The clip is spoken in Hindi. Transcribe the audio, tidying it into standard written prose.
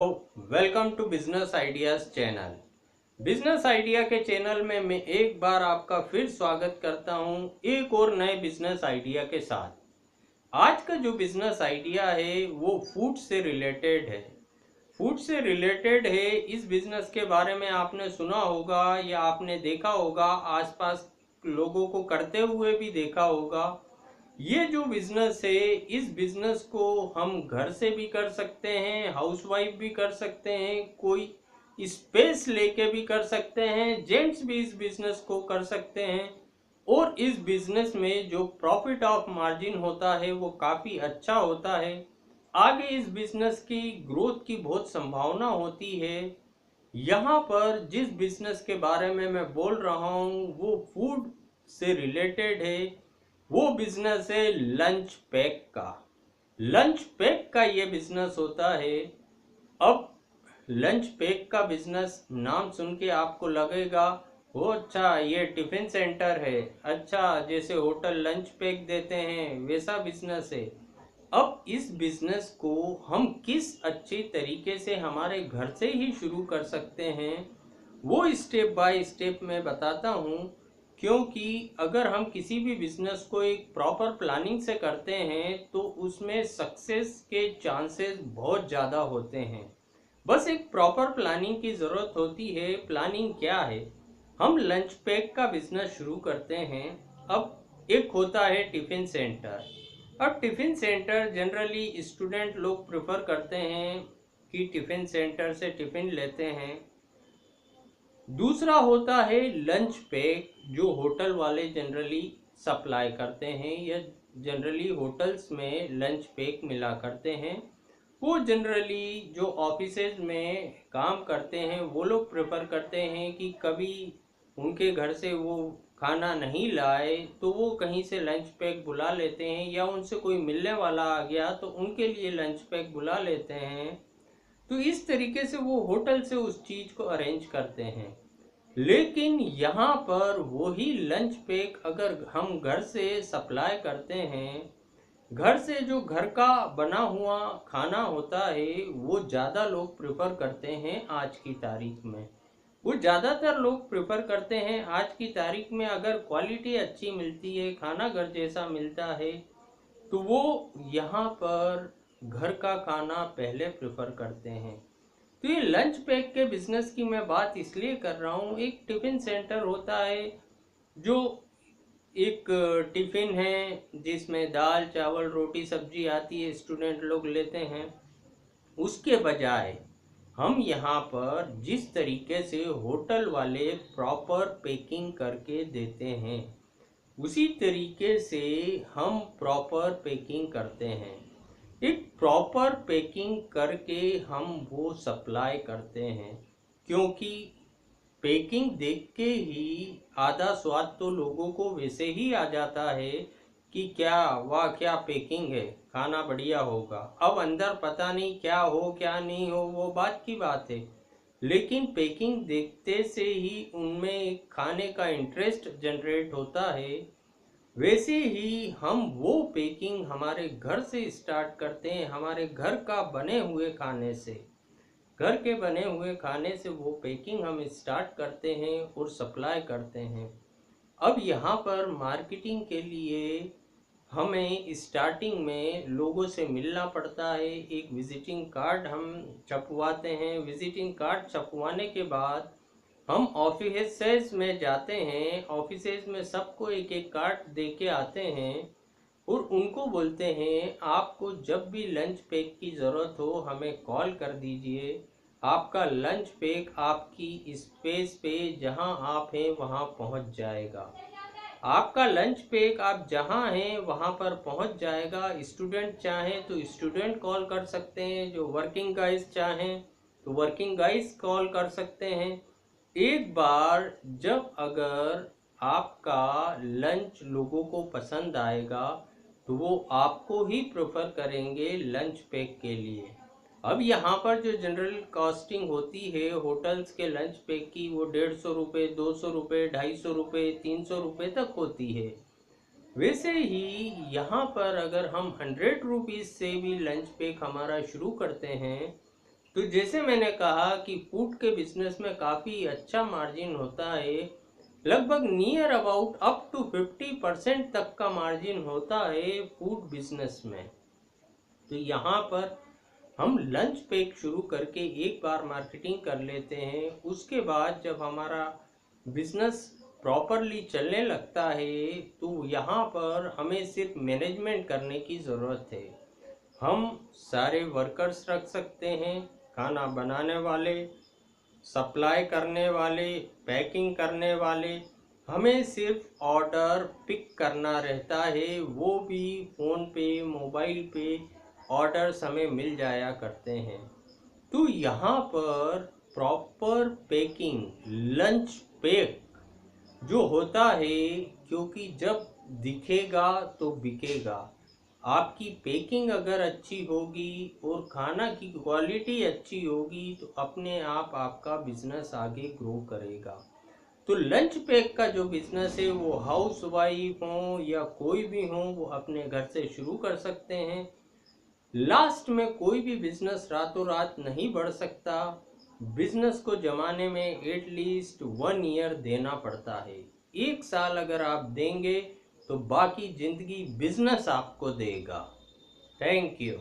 Welcome to business ideas channel. Business idea के चैनल में मैं एक बार आपका फिर स्वागत करता हूं एक और नए बिजनेस आइडिया के साथ। आज का जो बिजनेस आइडिया है वो फूड से रिलेटेड है। फूड से रिलेटेड है। इस बिजनेस के बारे में आपने सुना होगा या आपने देखा होगा, आसपास लोगों को करते हुए भी देखा होगा। ये जो बिजनेस है, इस बिजनेस को हम घर से भी कर सकते हैं, हाउसवाइफ भी कर सकते हैं, कोई स्पेस लेके भी कर सकते हैं, जेंट्स भी इस बिजनेस को कर सकते हैं। और इस बिजनेस में जो प्रॉफिट ऑफ मार्जिन होता है वो काफ़ी अच्छा होता है। आगे इस बिजनेस की ग्रोथ की बहुत संभावना होती है। यहाँ पर जिस बिजनेस के बारे में मैं बोल रहा हूँ वो फूड से रिलेटेड है। वो बिजनेस है लंच पैक का। लंच पैक का ये बिजनेस होता है। अब लंच पैक का बिजनेस नाम सुन के आपको लगेगा वो अच्छा ये टिफिन सेंटर है, अच्छा जैसे होटल लंच पैक देते हैं वैसा बिजनेस है। अब इस बिजनेस को हम किस अच्छी तरीके से हमारे घर से ही शुरू कर सकते हैं वो स्टेप बाय स्टेप मैं बताता हूँ। क्योंकि अगर हम किसी भी बिजनेस को एक प्रॉपर प्लानिंग से करते हैं तो उसमें सक्सेस के चांसेस बहुत ज़्यादा होते हैं। बस एक प्रॉपर प्लानिंग की ज़रूरत होती है। प्लानिंग क्या है? हम लंच पैक का बिजनेस शुरू करते हैं। अब एक होता है टिफ़िन सेंटर। अब टिफ़िन सेंटर जनरली स्टूडेंट लोग प्रेफर करते हैं कि टिफ़िन सेंटर से टिफ़िन लेते हैं। दूसरा होता है लंच पैक, जो होटल वाले जनरली सप्लाई करते हैं या जनरली होटल्स में लंच पैक मिला करते हैं। वो जनरली जो ऑफिसेज में काम करते हैं वो लोग प्रेफर करते हैं कि कभी उनके घर से वो खाना नहीं लाए तो वो कहीं से लंच पैक बुला लेते हैं, या उनसे कोई मिलने वाला आ गया तो उनके लिए लंच पैक बुला लेते हैं। तो इस तरीके से वो होटल से उस चीज़ को अरेंज करते हैं। लेकिन यहाँ पर वही लंच पैक अगर हम घर से सप्लाई करते हैं, घर से जो घर का बना हुआ खाना होता है वो ज़्यादा लोग प्रेफर करते हैं आज की तारीख में। वो ज़्यादातर लोग प्रेफर करते हैं आज की तारीख में। अगर क्वालिटी अच्छी मिलती है, खाना घर जैसा मिलता है, तो वो यहाँ पर घर का खाना पहले प्रेफर करते हैं। तो ये लंच पैक के बिजनेस की मैं बात इसलिए कर रहा हूँ। एक टिफ़िन सेंटर होता है जो एक टिफ़िन है जिसमें दाल चावल रोटी सब्जी आती है, स्टूडेंट लोग लेते हैं। उसके बजाय हम यहाँ पर जिस तरीके से होटल वाले प्रॉपर पैकिंग करके देते हैं उसी तरीके से हम प्रॉपर पैकिंग करते हैं। एक प्रॉपर पैकिंग करके हम वो सप्लाई करते हैं। क्योंकि पैकिंग देख के ही आधा स्वाद तो लोगों को वैसे ही आ जाता है कि क्या वाह क्या पैकिंग है, खाना बढ़िया होगा। अब अंदर पता नहीं क्या हो क्या नहीं हो वो बात की बात है, लेकिन पैकिंग देखते से ही उनमें एक खाने का इंटरेस्ट जनरेट होता है। वैसे ही हम वो पैकिंग हमारे घर से स्टार्ट करते हैं, हमारे घर का बने हुए खाने से। घर के बने हुए खाने से वो पैकिंग हम स्टार्ट करते हैं और सप्लाई करते हैं। अब यहाँ पर मार्केटिंग के लिए हमें स्टार्टिंग में लोगों से मिलना पड़ता है। एक विजिटिंग कार्ड हम छपवाते हैं। विजिटिंग कार्ड छपवाने के बाद हम ऑफिसेज में जाते हैं। ऑफिसेज में सबको एक एक कार्ड दे के आते हैं और उनको बोलते हैं आपको जब भी लंच पैक की ज़रूरत हो हमें कॉल कर दीजिए। आपका लंच पैक आपकी स्पेस पे जहां आप हैं वहां पहुंच जाएगा। आपका लंच पैक आप जहां हैं वहां पर पहुंच जाएगा। स्टूडेंट चाहें तो स्टूडेंट कॉल कर सकते हैं, जो वर्किंग गाइज चाहें तो वर्किंग गाइज कॉल कर सकते हैं। एक बार जब अगर आपका लंच लोगों को पसंद आएगा तो वो आपको ही प्रेफर करेंगे लंच पैक के लिए। अब यहाँ पर जो जनरल कॉस्टिंग होती है होटल्स के लंच पैक की वो 150 रुपये, 200 रुपये, 250 रुपये, 300 रुपये तक होती है। वैसे ही यहाँ पर अगर हम 100 रुपीज़ से भी लंच पैक हमारा शुरू करते हैं तो जैसे मैंने कहा कि फूड के बिजनेस में काफ़ी अच्छा मार्जिन होता है, लगभग नियर अबाउट अप टू 50% तक का मार्जिन होता है फूड बिजनेस में। तो यहाँ पर हम लंच पैक शुरू करके एक बार मार्केटिंग कर लेते हैं। उसके बाद जब हमारा बिजनेस प्रॉपरली चलने लगता है तो यहाँ पर हमें सिर्फ मैनेजमेंट करने की ज़रूरत है। हम सारे वर्कर्स रख सकते हैं, खाना बनाने वाले, सप्लाई करने वाले, पैकिंग करने वाले। हमें सिर्फ ऑर्डर पिक करना रहता है, वो भी फ़ोन पे, मोबाइल पे ऑर्डर्स हमें मिल जाया करते हैं। तो यहाँ पर प्रॉपर पैकिंग, लंच पैक जो होता है, क्योंकि जब दिखेगा तो बिकेगा। आपकी पैकिंग अगर अच्छी होगी और खाना की क्वालिटी अच्छी होगी तो अपने आप आपका बिजनेस आगे ग्रो करेगा। तो लंच पैक का जो बिजनेस है वो हाउस वाइफ हो या कोई भी हो वो अपने घर से शुरू कर सकते हैं। लास्ट में कोई भी बिजनेस रातों रात नहीं बढ़ सकता। बिजनेस को जमाने में एटलीस्ट 1 ईयर देना पड़ता है। 1 साल अगर आप देंगे तो बाकी जिंदगी बिजनेस आपको देगा। Thank you.